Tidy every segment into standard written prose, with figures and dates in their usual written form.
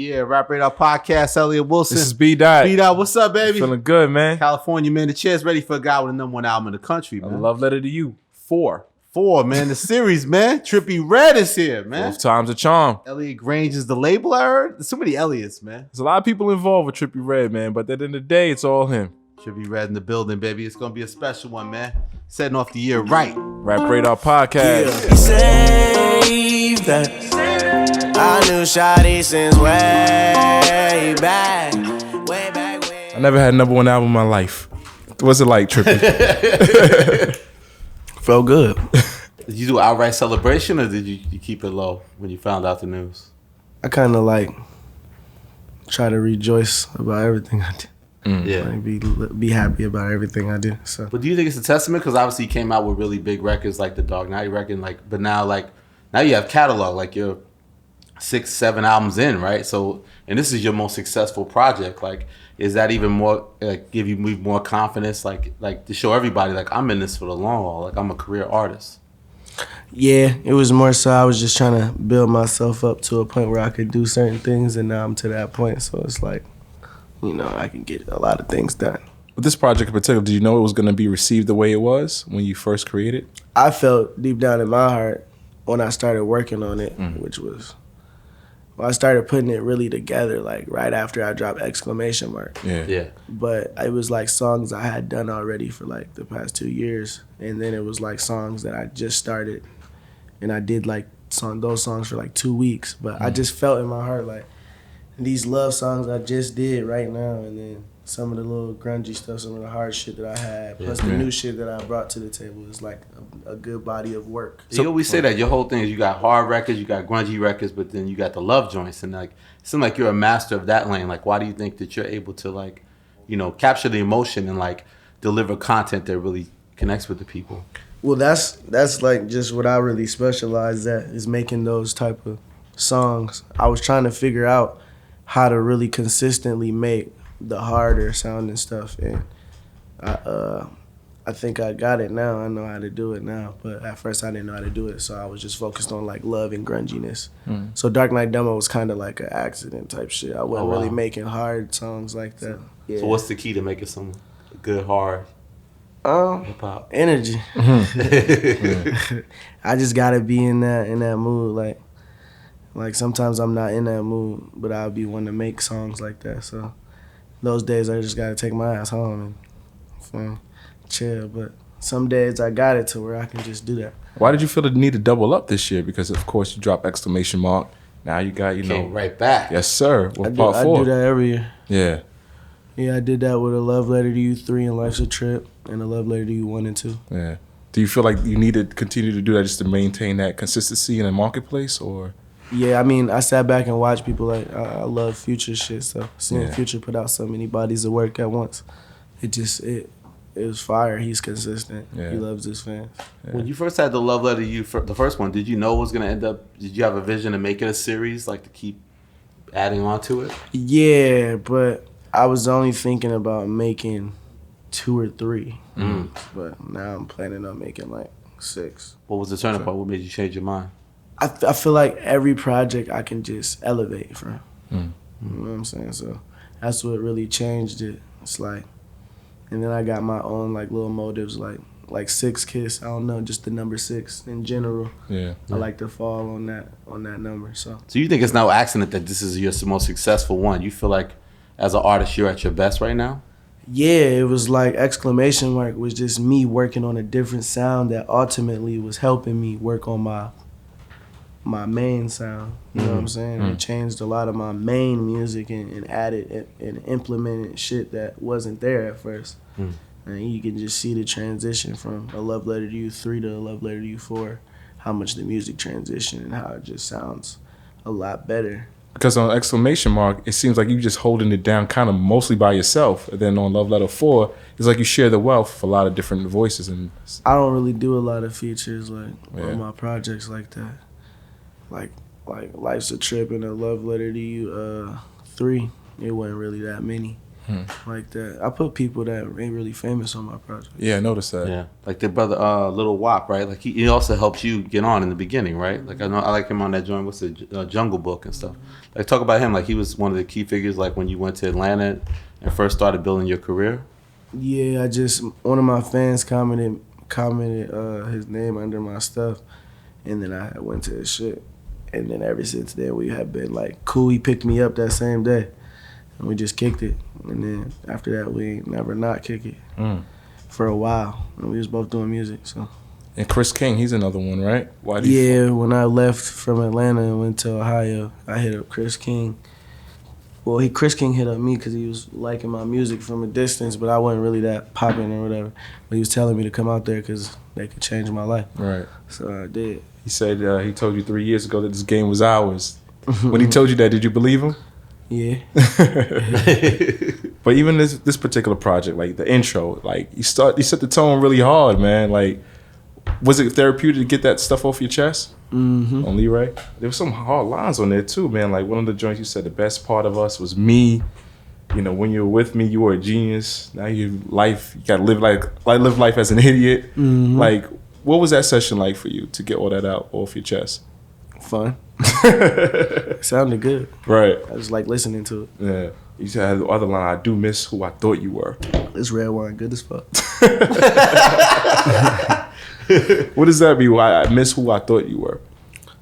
Yeah, Rap Radar Podcast, Elliot Wilson. This is B-Dot. B-Dot, what's up, baby? Feeling good, man. California, man. The chair's ready for a guy with the #1 album in the country, man. A love letter to you. 4, man. The series, man. Trippie Redd is here, man. 4 times a charm. Elliot Grange is the label, I heard. There's so many Elliots, man. There's a lot of people involved with Trippie Redd, man, but at the end of the day, it's all him. Trippie Redd in the building, baby. It's going to be a special one, man. Setting off the year right. Rap Radar Podcast. He saved that. I knew Shawty since way back. I never had a #1 album in my life. What's it like, Trippie? Felt good. Did you do outright celebration or did you keep it low when you found out the news? I kind of like try to rejoice about everything I did. Yeah. Like be happy about everything I do. So, But do you think it's a testament? Because obviously you came out with really big records like the Dark Knight record, but now you have catalog, like you're 6-7 albums in, right? So, and this is your most successful project. Like, is that even more give you more confidence, like to show everybody, like I'm in this for the long haul, like I'm a career artist? yeah, it was more so I was just trying to build myself up to a point where I could do certain things, and now I'm to that point. So it's like, I can get a lot of things done. With this project in particular, did you know it was going to be received the way it was when you first created? I felt deep down in my heart when I started working on it, which was, I started putting it really together, like right after I dropped exclamation mark. Yeah. But it was like songs I had done already for like the past 2 years. And then it was like songs that I just started. And I did like those songs for like 2 weeks. But I just felt in my heart like these love songs I just did right now. And then some of the little grungy stuff, some of the hard shit that I had, plus the new shit that I brought to the table is like a good body of work. So you always say that your whole thing is you got hard records, you got grungy records, but then you got the love joints, and like it seems like you're a master of that lane. Like, why do you think that you're able to capture the emotion and like deliver content that really connects with the people? Well, that's like just what I really specialize at, is making those type of songs. I was trying to figure out how to really consistently make the harder sounding stuff, and I think I got it now. I know how to do it now, but at first I didn't know how to do it, so I was just focused on like love and grunginess. So Dark Knight Demo was kind of like an accident type shit. I wasn't really making hard songs like that. So what's the key to making some good hard hip hop? Energy. I just gotta be in that mood. Like sometimes I'm not in that mood, but I'll be wanting to make songs like that. So those days I just gotta take my ass home and chill. But some days I got it to where I can just do that. Why did you feel the need to double up this year? Because of course you dropped exclamation mark. Now you got Came right back. Yes, sir. With I part 4. do that every year. Yeah. Yeah, I did that with A Love Letter to You 3 and Life's a Trip, and A Love Letter to You 1 and 2. Yeah. Do you feel like you need to continue to do that just to maintain that consistency in the marketplace, or? Yeah, I mean, I sat back and watched people like I love Future shit, so seeing Future put out so many bodies of work at once, it was fire. He's consistent. Yeah. He loves his fans. Yeah. When you first had the Love Letter to You, the first one, did you know it was gonna end up? Did you have a vision to make it a series, like to keep adding on to it? Yeah, but I was only thinking about making 2 or 3, but now I'm planning on making like 6. What was the turning point? What made you change your mind? I feel like every project I can just elevate from. You know what I'm saying? So that's what really changed it. It's like, and then I got my own like little motives, like 6 Kiss. I don't know, just the number 6 in general. Yeah. I like to fall on that number. So you think it's no accident that this is your most successful one? You feel like as an artist you're at your best right now? yeah, it was like exclamation mark was just me working on a different sound that ultimately was helping me work on my main sound. You know what I'm saying? It changed a lot of my main music and added and implemented shit that wasn't there at first. And you can just see the transition from A Love Letter to You 3 to A Love Letter to You 4, how much the music transitioned and how it just sounds a lot better. Because on exclamation mark, it seems like you just holding it down kind of mostly by yourself. And then on Love Letter 4, it's like you share the wealth with a lot of different voices. And I don't really do a lot of features on my projects like that. Like Life's a Trip and A Love Letter to You 3, it wasn't really that many. like that. I put people that ain't really famous on my project. Yeah, I noticed that. Yeah, like the brother Little Wop, right? Like he also helps you get on in the beginning, right? Like I know I like him on that joint. What's the Jungle Book and stuff. Like talk about him. Like he was one of the key figures. Like when you went to Atlanta and first started building your career. Yeah, one of my fans commented his name under my stuff, and then I went to his shit, and then ever since then we have been like cool. He picked me up that same day, and we just kicked it, and then after that we ain't never not kick it for a while, and we was both doing music. So. And Chris King, he's another one, right? Why? When I left from Atlanta and went to Ohio, I hit up Chris King. Well, Chris King hit up me because he was liking my music from a distance, but I wasn't really that popping or whatever. But he was telling me to come out there because they could change my life. Right. So I did. He said he told you 3 years ago that this game was ours. When he told you that, did you believe him? Yeah. But even this particular project, like the intro, like you set the tone really hard, man. Like, was it therapeutic to get that stuff off your chest? Mm-hmm. On Lee Ray? There was some hard lines on there too, man. Like one of the joints you said, the best part of us was me. You know, when you were with me, you were a genius. Now you gotta live live life as an idiot. Mm-hmm. Like, what was that session like for you to get all that out off your chest? Fun. It sounded good. Right. I just like listening to it. Yeah. You said the other line, I do miss who I thought you were. This red wine good as fuck. What does that mean? Why I miss who I thought you were?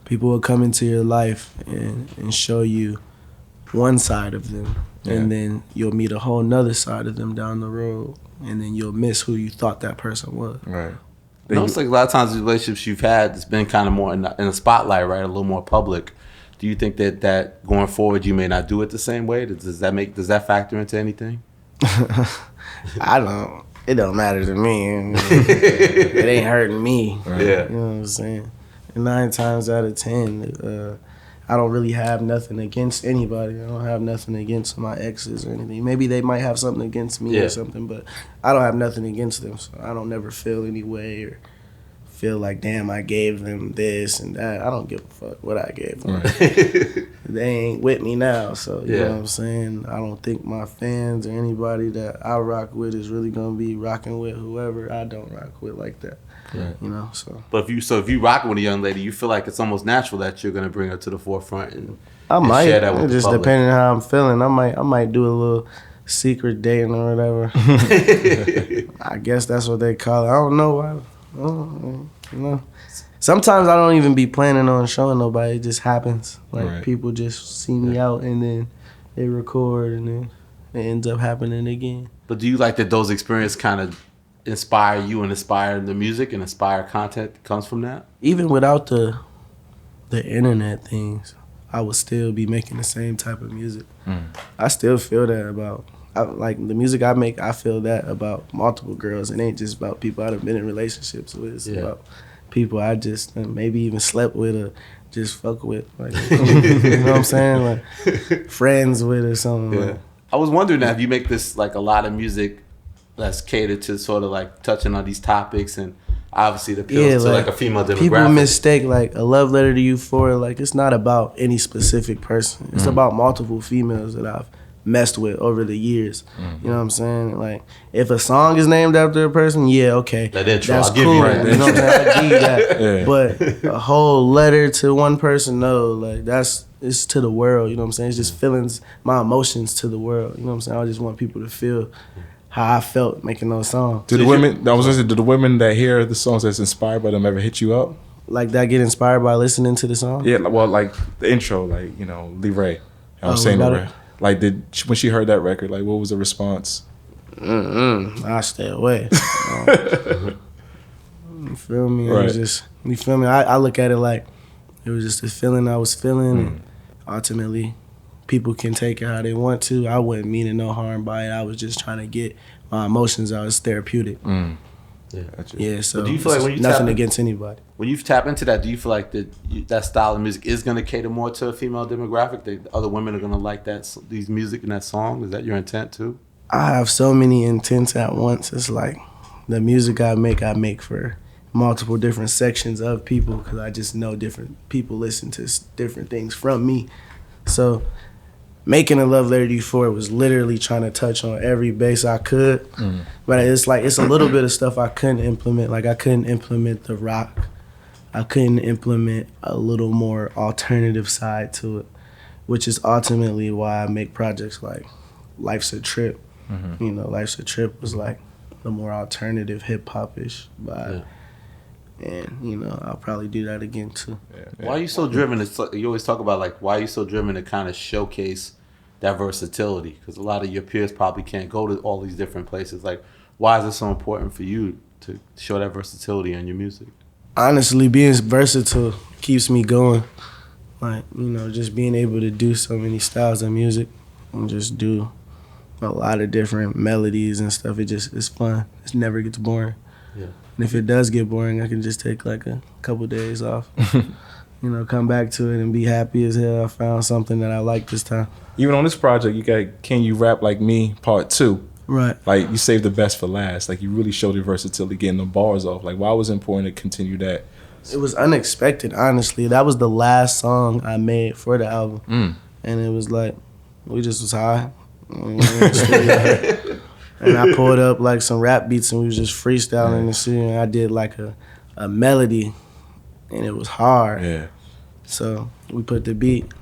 People will come into your life and show you one side of them. Yeah. And then you'll meet a whole nother side of them down the road. And then you'll miss who you thought that person was. Right. No, it's like a lot of times the relationships you've had, it's been kind of more in the spotlight, right? A little more public. Do you think that going forward you may not do it the same way? Does that factor into anything? It don't matter to me. It ain't hurting me. Right. Yeah. You know what I'm saying? And 9 times out of 10, I don't really have nothing against anybody. I don't have nothing against my exes or anything. Maybe they might have something against me or something, but I don't have nothing against them. So I don't never feel any way or feel like, damn, I gave them this and that. I don't give a fuck what I gave them. Right. They ain't with me now, so you know what I'm saying? I don't think my fans or anybody that I rock with is really gonna be rocking with whoever I don't rock with like that. Right. You know, so. But if you rock with a young lady, you feel like it's almost natural that you're gonna bring her to the forefront and share that with the just public. Depending on how I'm feeling, I might do a little secret dating or whatever. I guess that's what they call it. I don't know why. You know, sometimes I don't even be planning on showing nobody. It just happens. Like people just see me out and then they record and then it ends up happening again. But do you like that those experiences kind of inspire you and inspire the music and inspire content that comes from that? Even without the internet things, I would still be making the same type of music. I still feel that about. Like the music I make, I feel that about multiple girls. It ain't just about people I've been in relationships with. It's about people I just maybe even slept with or just fuck with. Like, you know what I'm saying? Like friends with or something. Like. I was wondering that if you make this like a lot of music that's catered to sort of like touching on these topics and obviously the appeals to like a female demographic. People mistake like a love letter to Euphoria. Like it's not about any specific person. It's about multiple females that I've messed with over the years. You know what I'm saying? Like if a song is named after a person, okay. That intro, that's I'll give cool. you right. You know what I'm saying? I'll give you that. But a whole letter to one person, no, like it's to the world, you know what I'm saying? It's just feelings, my emotions to the world. You know what I'm saying? I just want people to feel how I felt making those songs. Do the women that hear the songs that's inspired by them ever hit you up? Like that get inspired by listening to the song? Yeah, well like the intro, like, you know, Lee Ray. I'm saying that. Like, when she heard that record, like, what was the response? I stay away. You feel me? Right. It was just, you feel me? I look at it like it was just a feeling I was feeling. And ultimately, people can take it how they want to. I wasn't meaning no harm by it. I was just trying to get my emotions out. It's therapeutic. Yeah, so do you feel like when you nothing against anybody. When you tap into that, do you feel like that style of music is going to cater more to a female demographic? That other women are going to like these music and that song? Is that your intent too? I have so many intents at once. It's like the music I make for multiple different sections of people because I just know different people listen to different things from me. So making a love letter to you for it was literally trying to touch on every base I could. But it's like, it's a little bit of stuff I couldn't implement. Like I couldn't implement the rock. I couldn't implement a little more alternative side to it, which is ultimately why I make projects like Life's a Trip. You know, Life's a Trip was like the more alternative hip hop-ish vibe. And, you know, I'll probably do that again too. Why are you so driven? You always talk about like, why are you so driven to kind of showcase that versatility? Because a lot of your peers probably can't go to all these different places. Like, why is it so important for you to show that versatility in your music? Honestly, being versatile keeps me going. Like, you know, just being able to do so many styles of music and just do a lot of different melodies and stuff. It's fun. It never gets boring. Yeah. And if it does get boring, I can just take like a couple days off. You know, come back to it and be happy as hell. I found something that I like this time. Even on this project, you got Can You Rap Like Me Part 2. Right. Like, you saved the best for last. Like, you really showed your versatility getting the bars off. Like, why was it important to continue that? It was unexpected, honestly. That was the last song I made for the album. And it was like, we just was high. And I pulled up like some rap beats and we was just freestyling in the studio. And I did like a melody and it was hard. Yeah. So we put the beat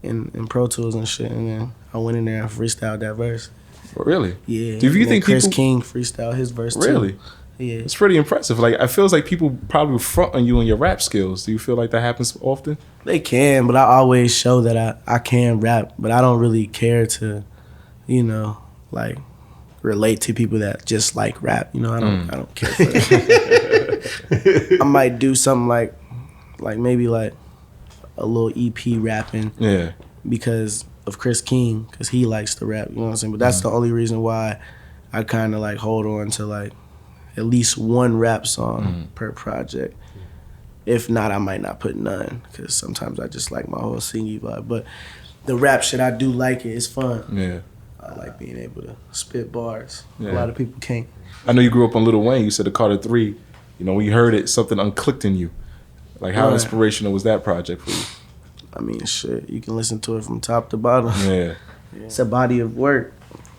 in Pro Tools and shit, and then I went in there and freestyled that verse. Really? Yeah. Do you think Chris King freestyled his verse too? Really? Yeah. It's pretty impressive. Like, I feels like people probably front on you on your rap skills. Do you feel like that happens often? They can, but I always show that I can rap, but I don't really care to, you know, like relate to people that just like rap. You know, I don't care for that. I might do something like maybe like a little EP rapping. Yeah. Because of Chris King, because he likes to rap. You know what I'm saying? But that's the only reason why I kind of like hold on to like at least one rap song per project. If not, I might not put none, because sometimes I just like my whole singing vibe. But the rap shit, I do like it. It's fun. Yeah. I like being able to spit bars. Yeah. A lot of people can't. I know you grew up on Lil Wayne. You said the Carter 3. You know, when you heard it, something unclicked in you. Like, how inspirational was that project for you? I mean, shit, you can listen to it from top to bottom. Yeah. It's a body of work.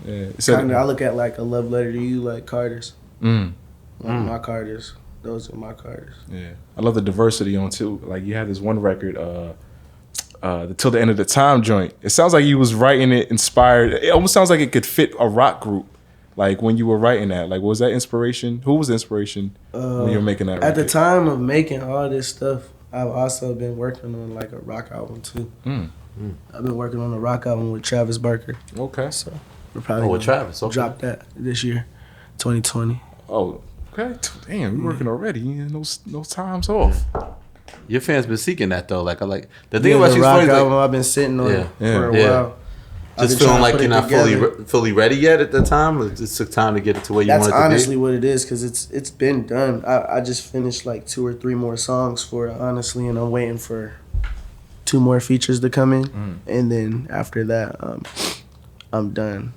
Yeah. I look at like a love letter to you, like Carter's. My Carter's. Those are my Carters. Yeah. I love the diversity on too. Like, you had this one record, the Till the End of the Time joint. It sounds like you was writing it inspired. It almost sounds like it could fit a rock group. Like, when you were writing that, like, was that inspiration? Who was the inspiration when you were making that record? At the time of making all this stuff, I've also been working on like a rock album too. I've been working on a rock album with Travis Barker. Okay. So we're probably with Travis. Okay. Drop that this year, 2020. Oh, okay. Damn, we're working already. No times off. Your fans been seeking that though. Like, the thing the about you, rock is album I've been sitting on for a while. Just feeling like you're not fully ready yet at the time. Or it just took time to get it to where you wanted to be. That's honestly what it is, because it's been done. I just finished like 2 or 3 more songs for it, honestly, and I'm waiting for 2 more features to come in, and then after that, I'm done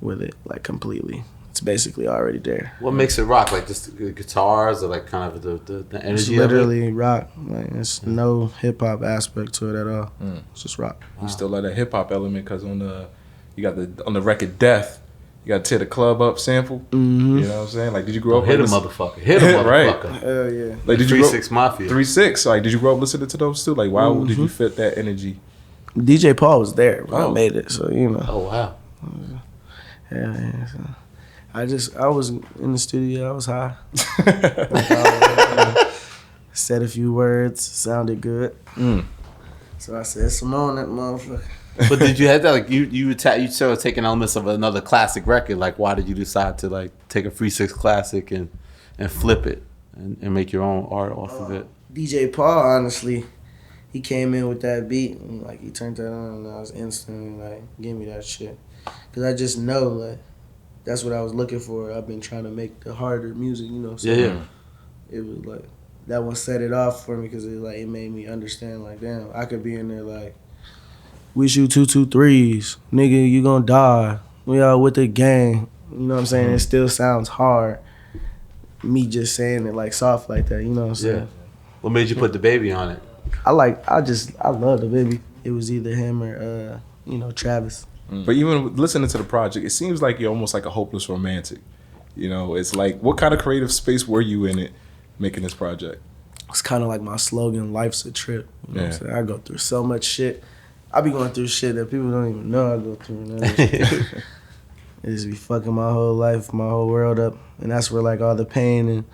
with it, like, completely. It's basically already there. What makes it rock? Like, just the guitars, or like kind of the energy? It's literally rock. Like, it's no hip hop aspect to it at all. It's just rock. You still like that hip hop element, because on the record Death, you got Tear the Club Up sample. You know what I'm saying? Like, did you grow up hit a motherfucker? Hit a motherfucker. Right. Hell yeah. Like, did you 3-6 Mafia. 3-6. Like, did you grow up listening to those too? Like, why did you fit that energy? DJ Paul was there when I made it, so you know. Oh wow. Yeah. So I was in the studio. I was high. Said a few words. Sounded good. So I said, "Simone, that motherfucker." But did you have that, like, you started taking elements of another classic record? Like, why did you decide to like take a 3-6 classic and flip it and make your own art off of it? DJ Paul, honestly, he came in with that beat and like he turned that on, and I was instantly like, "Give me that shit," because I just know like that's what I was looking for. I've been trying to make the harder music, you know. So it was like that one set it off for me, because it made me understand like, damn, I could be in there like, we shoot 223s, nigga, you gonna die. We all with the gang. You know what I'm saying? It still sounds hard. Me just saying it like soft like that. You know what I'm saying? Yeah. What made you put the baby on it? I love the baby. It was either him or Travis. But even listening to the project, it seems like you're almost like a hopeless romantic. It's like, what kind of creative space were you in it making this project? It's kind of like my slogan, life's a trip. You know what I'm saying? I go through so much shit. I be going through shit that people don't even know I go through. It just be fucking my whole life, my whole world up. And that's where like all the pain and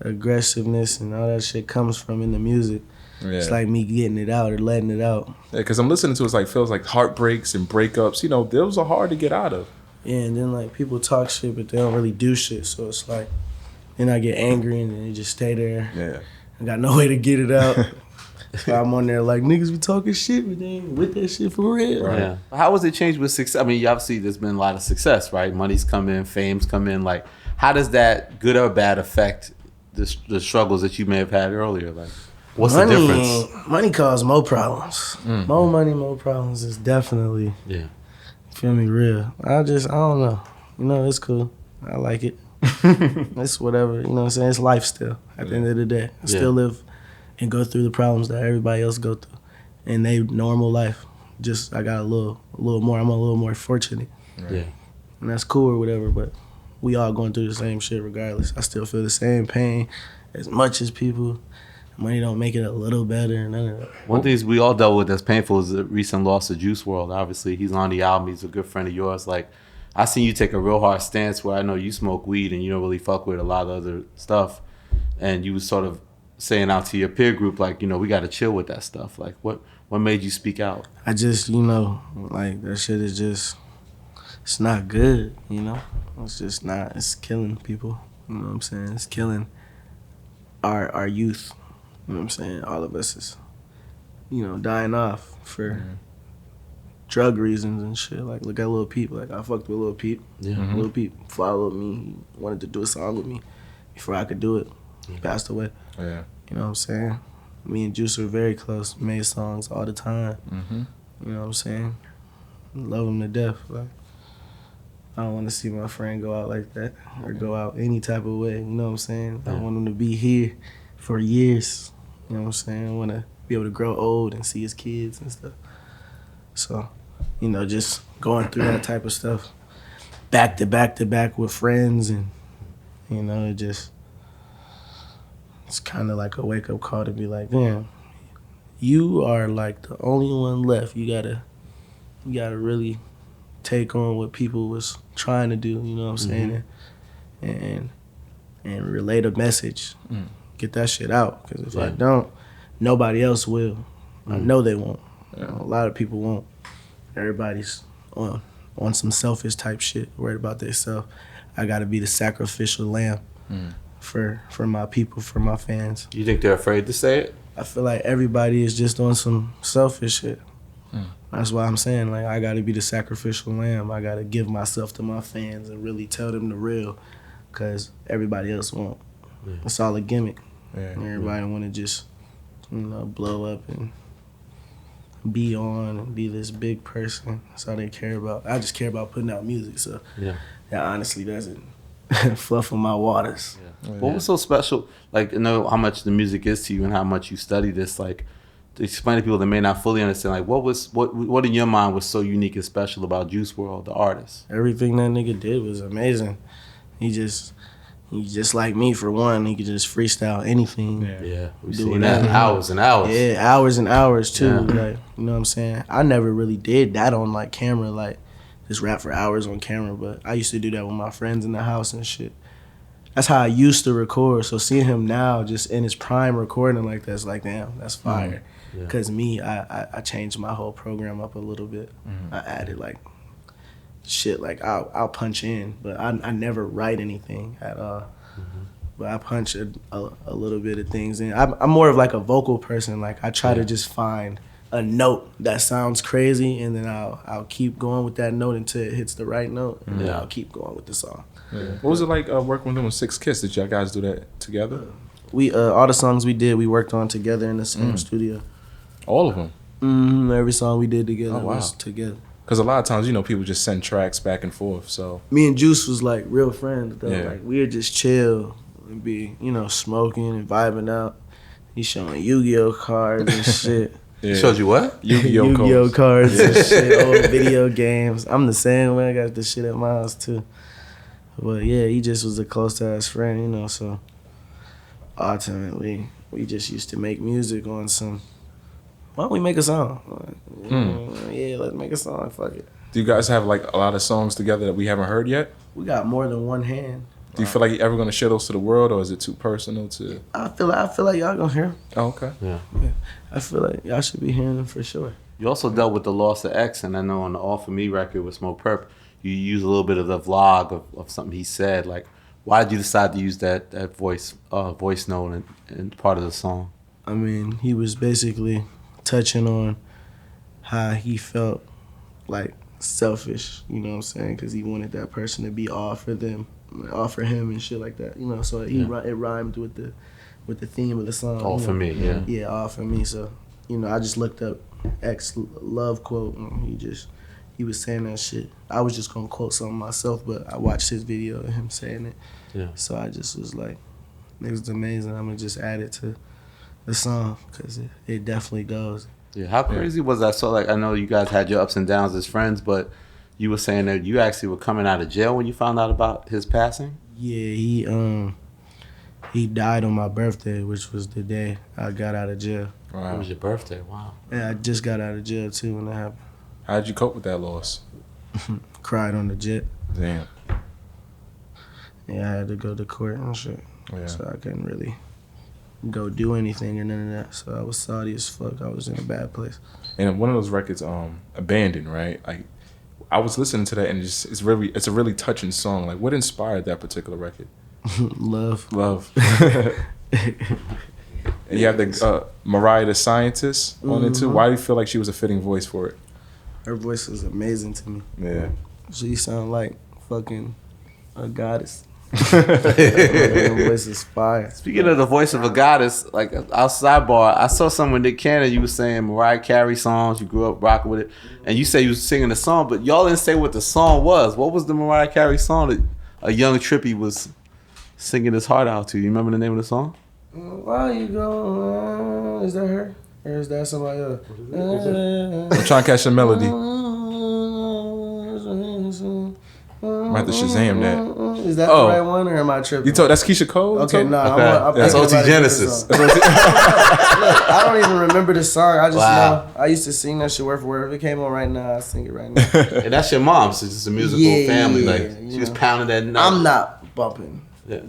aggressiveness and all that shit comes from in the music. Yeah. It's like me getting it out or letting it out. Yeah, because I'm listening to it, feels like heartbreaks and breakups. Those are hard to get out of. Yeah, and then like people talk shit, but they don't really do shit. So it's like, then I get angry and then they just stay there. Yeah. I got no way to get it out. So I'm on there like, niggas be talking shit, but they ain't with that shit for real. Right. Yeah. How has it changed with success? I mean, obviously there's been a lot of success, right? Money's come in, fame's come in. Like, how does that, good or bad, affect the struggles that you may have had earlier? Like, what's the difference? Money causes more problems. More money, more problems is definitely, feel me, real. I don't know. It's cool. I like it. It's whatever, you know what I'm saying? It's life still at the end of the day. I still live and go through the problems that everybody else go through in their normal life. Just I got a little more, I'm a little more fortunate. Right. Yeah. And that's cool or whatever, but we all going through the same shit regardless. I still feel the same pain as much as people. Money don't make it a little better, none of that. One of the things we all dealt with that's painful is the recent loss of Juice WRLD. Obviously, he's on the album. He's a good friend of yours. Like, I seen you take a real hard stance where I know you smoke weed and you don't really fuck with a lot of other stuff. And you was sort of saying out to your peer group, like, we got to chill with that stuff. Like, what made you speak out? I just, like, that shit is just, it's not good, It's just not, it's killing people, you know what I'm saying? It's killing our youth, you know what I'm saying? All of us is, dying off for drug reasons and shit. Like, look at Lil Peep. Like, I fucked with Lil Peep. Yeah. Lil Peep followed me. He wanted to do a song with me before I could do it. He passed away. Yeah. You know what I'm saying? Me and Juice were very close. Made songs all the time. You know what I'm saying? Love him to death. Like, I don't want to see my friend go out like that or go out any type of way. You know what I'm saying? I want him to be here for years. You know what I'm saying? I want to be able to grow old and see his kids and stuff. So, just going through that type of stuff back to back with friends and, it's kind of like a wake-up call to be like, damn, you are like the only one left. You gotta really take on what people was trying to do, you know what I'm saying? And relate a message. Get that shit out. Because if I don't, nobody else will. I know they won't. A lot of people won't. Everybody's on some selfish type shit, worried about themselves. I gotta be the sacrificial lamb for my people, for my fans. You think they're afraid to say it? I feel like everybody is just on some selfish shit. That's why I'm saying, like, I gotta be the sacrificial lamb. I gotta give myself to my fans and really tell them the real, because everybody else won't. It's all a gimmick. Everybody wanna just, blow up and be on and be this big person. That's all they care about. I just care about putting out music, so that honestly doesn't fluff on my waters. What was so special? Like, know how much the music is to you and how much you study this. Like, to explain to people that may not fully understand, like, what in your mind was so unique and special about Juice WRLD, the artist? Everything that nigga did was amazing. He's just like me, for one. He could just freestyle anything. We've seen that hours and hours. Yeah, hours and hours too. Like, you know what I'm saying? I never really did that on like camera, like just rap for hours on camera. But I used to do that with my friends in the house and shit. That's how I used to record. So seeing him now just in his prime recording like that, it's like, damn, that's fire. Because me, I changed my whole program up a little bit. I added like shit, like I'll punch in, but I never write anything at all. But I punch a little bit of things in. I'm more of like a vocal person. Like, I try to just find a note that sounds crazy, and then I'll keep going with that note until it hits the right note, and then I'll keep going with the song. What was it like working with them with Six Kiss? Did y'all guys do that together? We all the songs we did, we worked on together in the same studio. All of them? Every song we did together was together. Because a lot of times, people just send tracks back and forth, so. Me and Juice was like real friends, though. Like, we would just chill and be, smoking and vibing out. He's showing Yu-Gi-Oh cards and shit. He showed you what? Yu-Gi-Oh cards and shit, old video games. I'm the same way. I got this shit at my house too. But yeah, he just was a close to us friend, you know. So ultimately, we just used to make music on some. Why don't we make a song? Yeah, let's make a song. Fuck it. Do you guys have like a lot of songs together that we haven't heard yet? We got more than one hand. Do you feel like you're ever gonna share those to the world, or is it too personal to? I feel like y'all gonna hear 'em. Oh, okay. Yeah. I feel like y'all should be hearing them for sure. You also dealt with the loss of X, and I know on the All For Me record with Smoke Perp, you use a little bit of the vlog of something he said. Like, why did you decide to use that voice note in part of the song? I mean, he was basically touching on how he felt like selfish, you know what I'm saying? Because he wanted that person to be all for them, all for him and shit like that, you know. So it rhymed with the theme of the song. All For Me, yeah. Yeah, all for me. So, you know, I just looked up X love quote, and he was saying that shit. I was just gonna quote something myself, but I watched his video of him saying it. Yeah. So I just was like, it was amazing. I'm gonna just add it to the song because it definitely goes. Yeah, how crazy was that? So, like, I know you guys had your ups and downs as friends, but you were saying that you actually were coming out of jail when you found out about his passing? Yeah, he died on my birthday, which was the day I got out of jail. Wow. It was your birthday, wow. Yeah, I just got out of jail, too, when that happened. How did you cope with that loss? Cried on the jet. Damn. Yeah, I had to go to court and shit. Yeah. So I couldn't really go do anything or none of that. So I was salty as fuck. I was in a bad place. And one of those records, Abandoned, right? Like, I was listening to that, and it's a really touching song. Like, what inspired that particular record? Love. And you have the Mariah the Scientist on it too. Why do you feel like she was a fitting voice for it? Her voice was amazing to me. Yeah. She sounded like fucking a goddess. Her voice is fire. Speaking of the voice of a goddess, like, our sidebar, I saw someone, Nick Cannon, you were saying Mariah Carey songs, you grew up rocking with it, and you say you was singing the song, but y'all didn't say what the song was. What was the Mariah Carey song that a young Trippie was singing his heart out to? You remember the name of the song? Why you go? Is that her? Or is that somebody else? I'm trying to catch the melody. I have to Shazam that. Is that the right one, or am I tripping? That's Keisha Cole? Okay, no, okay. That's OT Genesis. Look, I don't even remember the song. I just know I used to sing that shit word for word. If it came on right now, I sing it right now. And that's your mom, so it's just a musical family. Like, she was pounding that note. I'm not bumping. Yeah.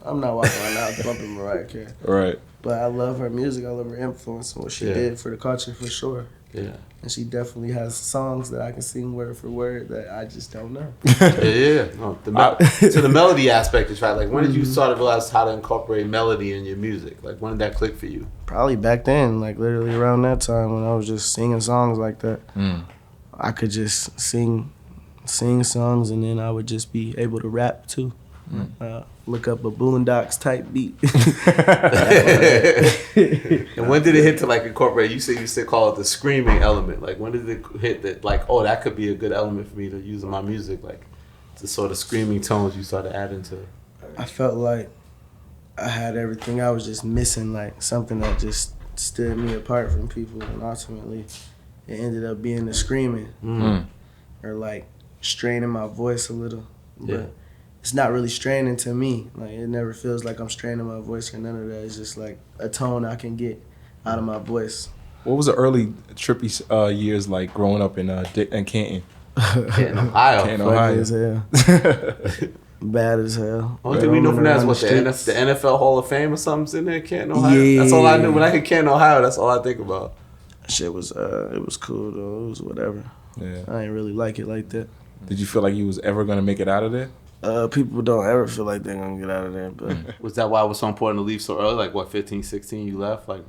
I'm not walking around now bumping Mariah Carey. Right. But I love her music. I love her influence and what she did for the culture, for sure. Yeah. And she definitely has songs that I can sing word for word that I just don't know. Yeah. No, to the melody aspect is right. Like, when did you start to realize how to incorporate melody in your music? Like, when did that click for you? Probably back then, like literally around that time when I was just singing songs like that. I could just sing songs, and then I would just be able to rap too. Look up a Boondocks type beat. And when did it hit to, like, incorporate? You said you still call it the screaming element. Like, when did it hit that, like, oh, that could be a good element for me to use in my music? Like, the sort of screaming tones you started adding to it. I felt like I had everything. I was just missing, like, something that just stood me apart from people, and ultimately it ended up being the screaming or like straining my voice a little. But it's not really straining to me. Like, it never feels like I'm straining my voice or none of that. It's just like a tone I can get out of my voice. What was the early Trippie years like growing up in Canton? Canton, Ohio. Canton, Funny Ohio. as hell. Bad as hell. Only thing we know from that is what, the NFL Hall of Fame or something's in there, Canton, Ohio? Yeah. That's all I knew. When I hear Canton, Ohio, that's all I think about. Shit was, it was cool though. It was whatever. Yeah. I ain't really like it like that. Did you feel like you was ever gonna make it out of there? People don't ever feel like they're gonna get out of there, but Was that why it was so important to leave so early? Like, what, 15, 16 you left? Like,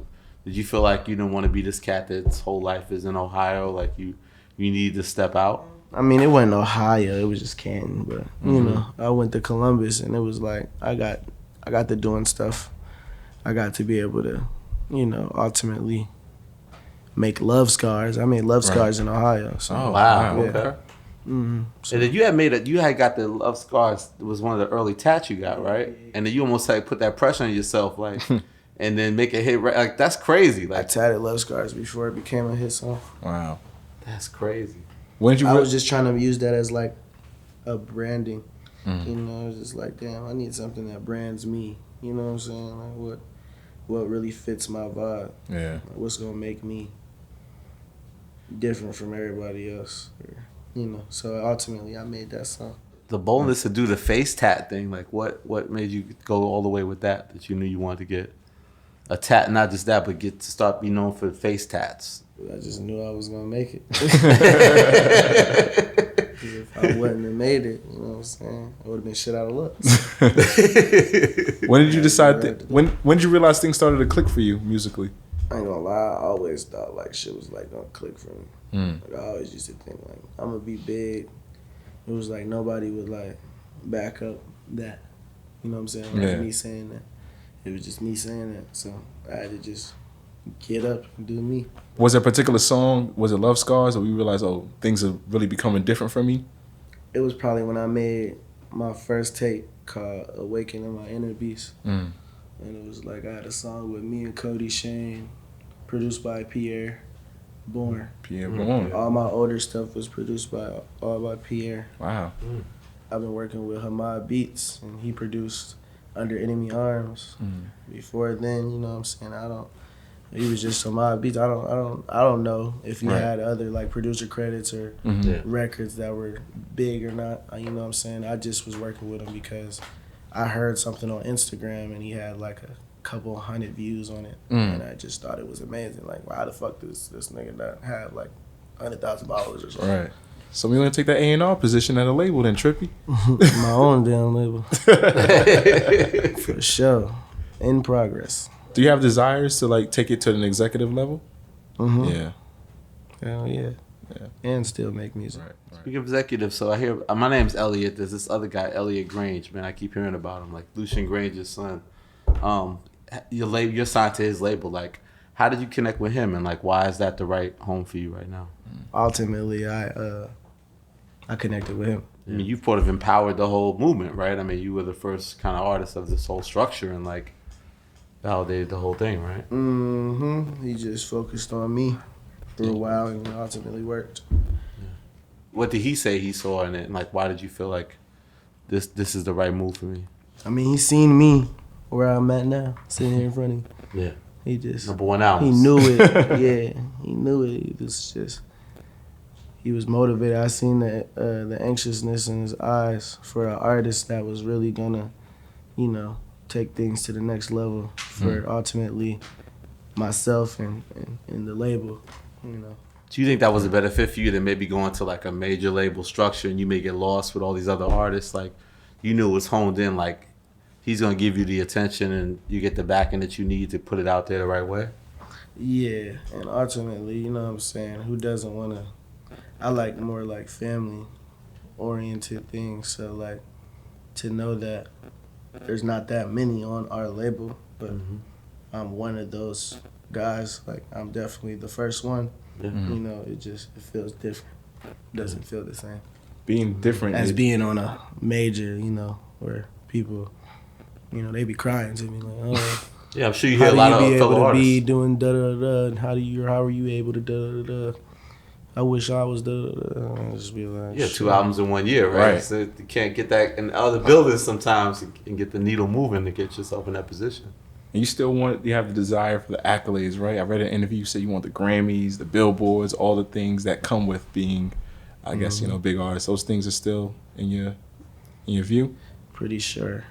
did you feel like you didn't want to be this cat that's whole life is in Ohio? Like, you needed to step out? I mean, it wasn't Ohio, it was just Canton, but you know, I went to Columbus, and it was like I got to doing stuff. I got to be able to, you know, ultimately make love scars. I made love scars in Ohio. So. Oh, wow. Yeah. Okay. So, And then you had got the love scars. It was one of the early tats you got, right? And then you almost like put that pressure on yourself, like, and then make a hit. Like that's crazy. I Like tatted Love Scars before it became a hit song. Wow. that's crazy. When did you? I was just trying to use that as like a branding. Mm. You know, I was just like, damn, I need something that brands me. You know what I'm saying? Like what really fits my vibe. Yeah. Like, what's gonna make me different from everybody else. Or, you know, so ultimately I made that song. The boldness to do the face tat thing, like what made you go all the way with that you knew you wanted to get a tat, not just that, but get to start be known for face tats? I just knew I was gonna make it. If I wouldn't have made it, you know what I'm saying, I would have been shit out of luck. When did you decide when did you realize things started to click for you musically? I ain't gonna lie, I always thought like shit was like gonna click for me. Mm. Like, I always used to think like I'm gonna be big. It was like nobody would like back up that. You know what I'm saying? Like Yeah. me saying that. It was just me saying that. So I had to just get up and do me. Was there a particular song? Was it Love Scars, or you realized, oh, things are really becoming different for me? It was probably when I made my first tape called Awakening My Inner Beast. Mm. And it was like I had a song with me and Cody Shane, produced by Pierre Bourne. Pierre Bourne. All my older stuff was produced by Pierre. Wow. I've been working with Hamad Beats, and he produced Under Enemy Arms. Mm. Before then, you know what I'm saying, he was just Hamad Beats. I don't know if he Right. had other like producer credits or Mhm. Yeah. records that were big or not. You know what I'm saying? I just was working with him because I heard something on Instagram and he had like a couple 100 views on it, and I just thought it was amazing. Like, why the fuck does this nigga not have like 100,000 followers or something? Right. So we gonna take that A&R position at a label then, Trippie. My own damn label. For sure. In progress. Do you have desires to like take it to an executive level? Mm-hmm. Yeah. Hell yeah. Yeah. And still make music. Right. Speaking of executive, so I hear my name's Elliot. There's this other guy, Elliot Grange. Man, I keep hearing about him, like Lucian Grange's son. You're signed to his label. Like, how did you connect with him, and like, why is that the right home for you right now? Ultimately, I connected with him. I mean, you've sort of empowered the whole movement, right? I mean, you were the first kind of artist of this whole structure, and like validated the whole thing, right? Mm-hmm. He just focused on me for a while and ultimately worked. What did he say he saw in it, and like, why did you feel like this is the right move for me? I mean, he seen me where I'm at now, sitting here in front of him. Yeah. He just #1 album. He knew it. Yeah, he knew it. He was just, he was motivated. I seen the anxiousness in his eyes for an artist that was really gonna, you know, take things to the next level for ultimately myself and the label, you know. Do you think that was a better fit for you than maybe going to like a major label structure and you may get lost with all these other artists? Like, you knew it was honed in, like he's gonna give you the attention and you get the backing that you need to put it out there the right way? Yeah, and ultimately, you know what I'm saying, who doesn't want to, I like more like family-oriented things, so like to know that there's not that many on our label, but I'm one of those guys, like I'm definitely the first one, Yeah. you know, it feels different, doesn't feel the same. Being different As is- being on a major, you know, where people, you know, they be crying to me like, oh, Yeah, I'm sure you hear how a lot do of you be fellow able to artists. be doing da da da? And how are you able to da da da? I wish I was da da da. I just be like, Yeah, shit. 2 albums in 1 year, right? Right. So you can't get that in other buildings sometimes and get the needle moving to get yourself in that position. And you have the desire for the accolades, right? I read an interview, you said you want the Grammys, the Billboards, all the things that come with being, I guess, you know, big artists. Those things are still in your view? Pretty sure.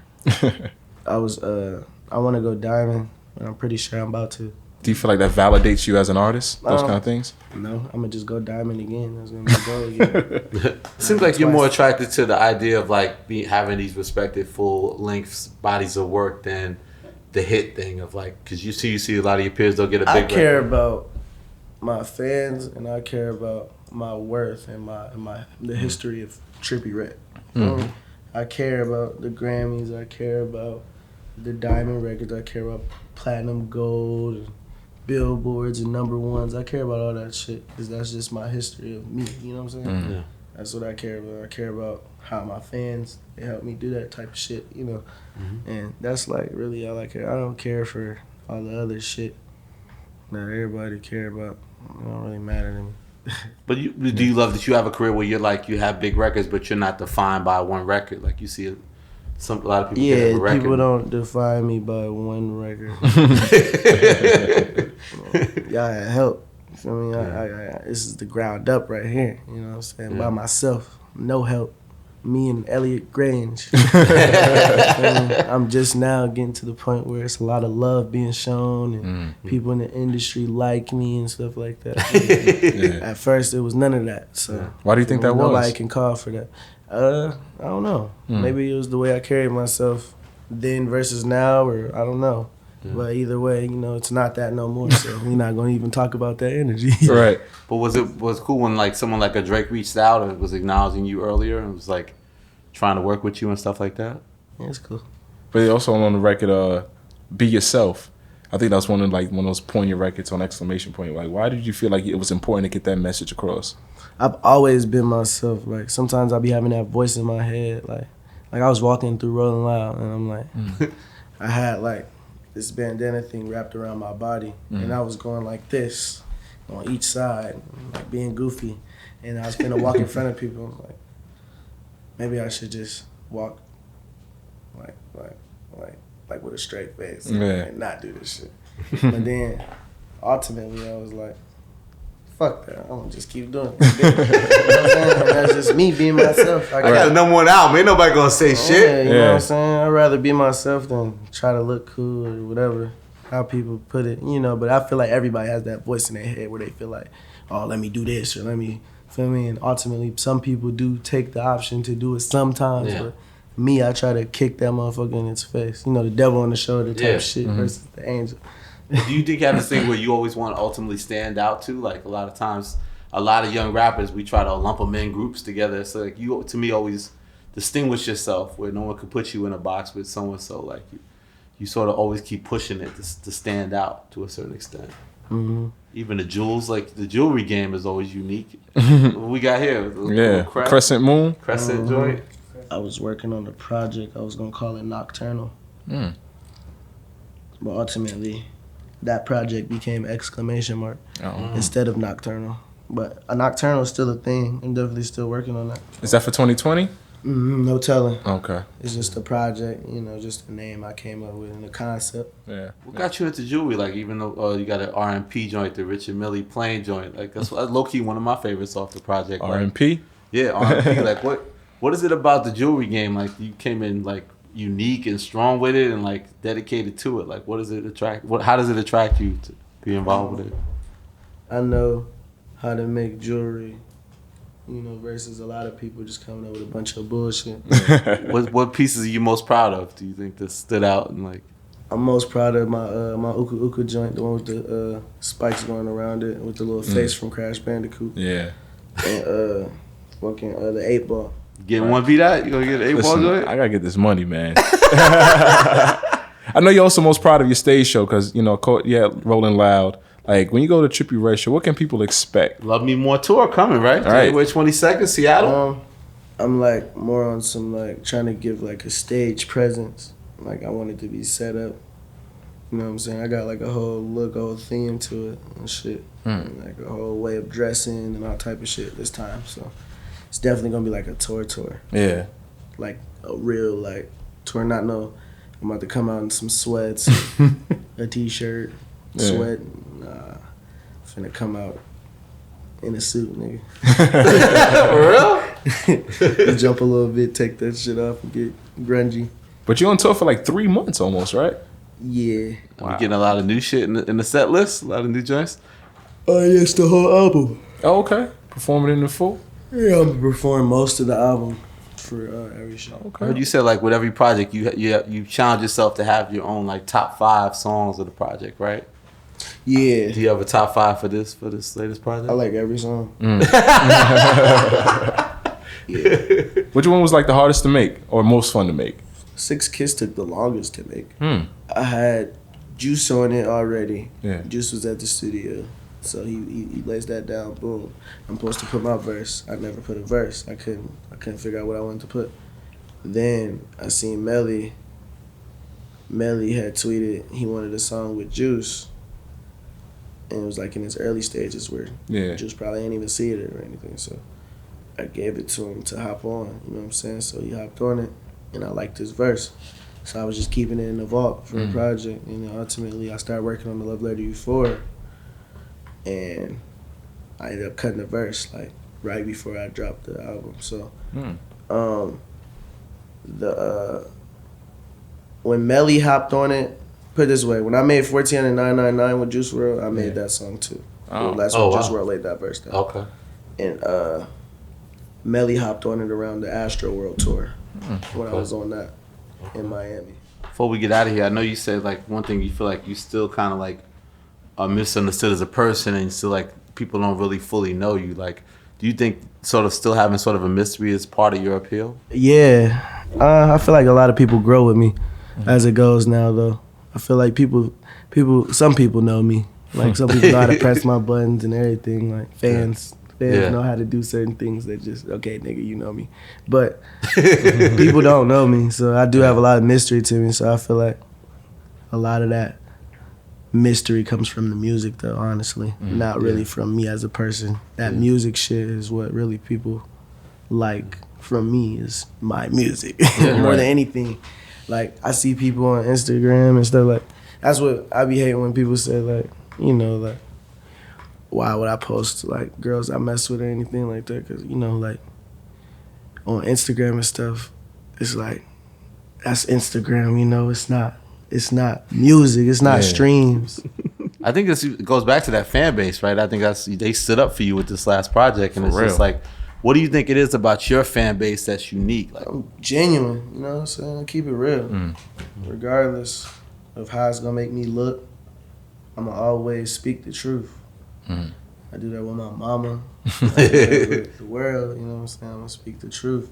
I want to go diamond, and I'm pretty sure I'm about to. Do you feel like that validates you as an artist? Those Um, kind of things? No, I'm gonna just go diamond again. That's gonna be the goal again. It seems like you're more attracted to the idea of like having these respected full length bodies of work than the hit thing of like, because you see a lot of your peers, they'll get a big I record. care about my fans, and I care about my worth and the history of Trippie Redd. I care about the Grammys. I care about the diamond records. I care about platinum, gold, and Billboards and #1s. I care about all that shit because that's just my history of me. You know what I'm saying? Yeah. That's what I care about. I care about how my fans, they help me do that type of shit, you know. And that's like really all I care. I don't care for all the other shit that everybody care about. It don't really matter to me. But do you love that you have a career where you're like you have big records, but you're not defined by one record? Like you see a lot of people. Yeah, get a record. people don't define me by one record. Y'all had help. You feel me? This is the ground up right here. You know what I'm saying? Yeah. By myself, no help. Me and Elliot Grange. I'm just now getting to the point where it's a lot of love being shown and people in the industry like me and stuff like that. At first, it was none of that. So why do you think that was? Nobody can call for that. I don't know. Maybe it was the way I carried myself then versus now, or I don't know. But either way, you know, it's not that no more. So we're not going to even talk about that energy. Right. But was it cool when like someone like a Drake reached out and was acknowledging you earlier and was like trying to work with you and stuff like that? Yeah, it's cool. But also on the record, Be Yourself. I think that's one of those poignant records on exclamation point. Like, why did you feel like it was important to get that message across? I've always been myself. Like sometimes I'll be having that voice in my head. Like I was walking through Rolling Loud and I'm like, I had like this bandana thing wrapped around my body and I was going like this on each side, like being goofy. And I was gonna walk in front of people. I was like, maybe I should just walk like with a straight face and not do this shit. But then ultimately I was like, fuck that, I'm gonna just keep doing it. You know what I'm saying? And that's just me being myself. I got number one album, ain't nobody gonna say shit. You know what I'm saying? I'd rather be myself than try to look cool or whatever, how people put it, you know. But I feel like everybody has that voice in their head where they feel like, oh, let me do this or let me, feel me? And ultimately, some people do take the option to do it sometimes. But me, I try to kick that motherfucker in its face. You know, the devil on the shoulder type shit versus the angel. Do you think you have this thing where you always want to ultimately stand out too? Like a lot of times, a lot of young rappers, we try to lump them in groups together. So like you, to me, always distinguish yourself where no one could put you in a box with someone. So like you sort of always keep pushing it to stand out to a certain extent. Mm-hmm. Even the jewels, like the jewelry game is always unique. What we got here? Crescent Moon. Crescent joint. I was working on a project. I was going to call it Nocturnal. But ultimately, that project became exclamation mark instead of Nocturnal. But a Nocturnal is still a thing. I'm definitely still working on that. Is that for 2020? No telling. Okay. It's just a project, you know, just a name I came up with and a concept. Yeah. What got you into jewelry? Like even though you got an R&P joint, the Richard Millie Plain joint. Like that's low-key one of my favorites off the project. R&P? Like, yeah, R&P. Like what is it about the jewelry game? Like you came in like unique and strong with it and like dedicated to it. Like what does it attract? How does it attract you to be involved with it? I know how to make jewelry, you know, versus a lot of people just coming up with a bunch of bullshit. What pieces are you most proud of? Do you think that stood out and like? I'm most proud of my Uka Uka joint, the one with the spikes going around it with the little face from Crash Bandicoot. Yeah. And the 8-ball. Getting one beat out? You gonna get an 8-ball joint? I gotta get this money, man. I know you're also most proud of your stage show because, you know, Rolling Loud. Like, when you go to Trippie Redd show, what can people expect? Love Me More tour coming, right? All right. January 22nd, Seattle. I'm, like, more on some, like, trying to give, like, a stage presence. Like, I want it to be set up. You know what I'm saying? I got, like, a whole look, a whole theme to it and shit. And, like, a whole way of dressing and all type of shit this time. So, it's definitely going to be, like, a tour. Yeah. Like, a real, like, tour. Not no, I'm about to come out in some sweats, a T-shirt, sweat. Nah, finna come out in a suit, nigga. For real? Jump a little bit, take that shit off, and get grungy. But you're on tour for like 3 months almost, right? Yeah. Wow. We're getting a lot of new shit in the set list, a lot of new joints. Oh, yeah, it's the whole album. Oh, okay. Performing in the full? Yeah, I'm gonna perform most of the album for every show. Okay. I heard you said like with every project, you challenge yourself to have your own like top 5 songs of the project, right? Yeah. Do you have a top 5 for this latest project? I like every song. Yeah. Which one was like the hardest to make or most fun to make? 6 Kiss took the longest to make. I had Juice on it already. Yeah. Juice was at the studio. So he lays that down, boom. I'm supposed to put my verse. I never put a verse. I couldn't figure out what I wanted to put. Then I seen Melly Melly had tweeted he wanted a song with Juice. And it was like in his early stages where Juice probably ain't even see it or anything. So I gave it to him to hop on, you know what I'm saying? So he hopped on it, and I liked his verse. So I was just keeping it in the vault for a project. And then ultimately I started working on the Love Letter U4. And I ended up cutting the verse like right before I dropped the album. So when Melly hopped on it, put it this way, when I made 14 and 999 with Juice WRLD, I made that song too. That's when Juice WRLD laid that verse down. Okay. And Melly hopped on it around the Astro World Tour when I was on that in Miami. Before we get out of here, I know you said like one thing you feel like you still kind of like are misunderstood as a person, and still like people don't really fully know you. Like, do you think sort of still having sort of a mystery is part of your appeal? Yeah, I feel like a lot of people grow with me as it goes now. Though I feel like some people know me. Like some people know how to press my buttons and everything. Like fans know how to do certain things that just, okay, nigga, you know me. But people don't know me, so I do have a lot of mystery to me. So I feel like a lot of that mystery comes from the music, though, honestly. Not really from me as a person. That music shit is what really people like from me, is my music more than anything. Like, I see people on Instagram and stuff like, that's what I be hating when people say, like, you know, like, why would I post like girls I mess with or anything like that? Because, you know, like on Instagram and stuff, it's like, that's Instagram, you know, it's not music, it's not streams. I think it goes back to that fan base, right? I think they stood up for you with this last project, and it's just like, what do you think it is about your fan base that's unique? Like, I'm genuine, you know what I'm saying? I keep it real. Regardless of how it's gonna make me look, I'ma always speak the truth. I do that with my mama. I do that with the world, you know what I'm saying? I'm gonna speak the truth.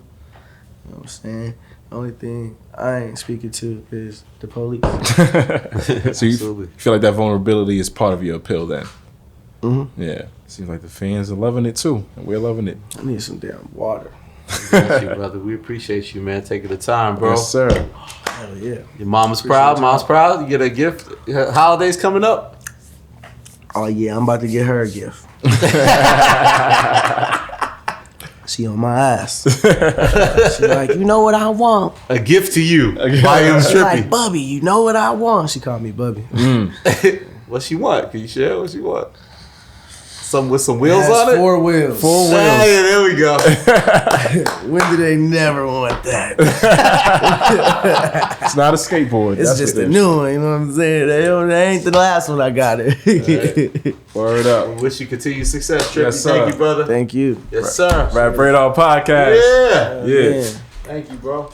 You know what I'm saying? The only thing I ain't speaking to is the police. So you feel like that vulnerability is part of your appeal then? Yeah. Seems like the fans are loving it too, and we're loving it. I need some damn water. Thank you, brother. We appreciate you, man, taking the time, bro. Yes, sir. Hell yeah. Your mama's proud. Mom's proud. You get a gift. Holidays coming up. Oh yeah, I'm about to get her a gift. She on my ass. She like, you know what I want? A gift to you. By She like, Bubby, you know what I want? She called me Bubby. What she want? Can you share what she want? Some with some wheels on it? 4 wheels. 4 wheels. Yeah, there we go. When do they never want that? It's not a skateboard. It's just a new one, you know what I'm saying? They ain't the last one I got it. Right. Word up. We wish you continued success, Trippie. Yes, sir. Thank you, brother. Thank you. Yes, sir. Rap Radar Podcast. Yeah. Yeah. Man. Thank you, bro.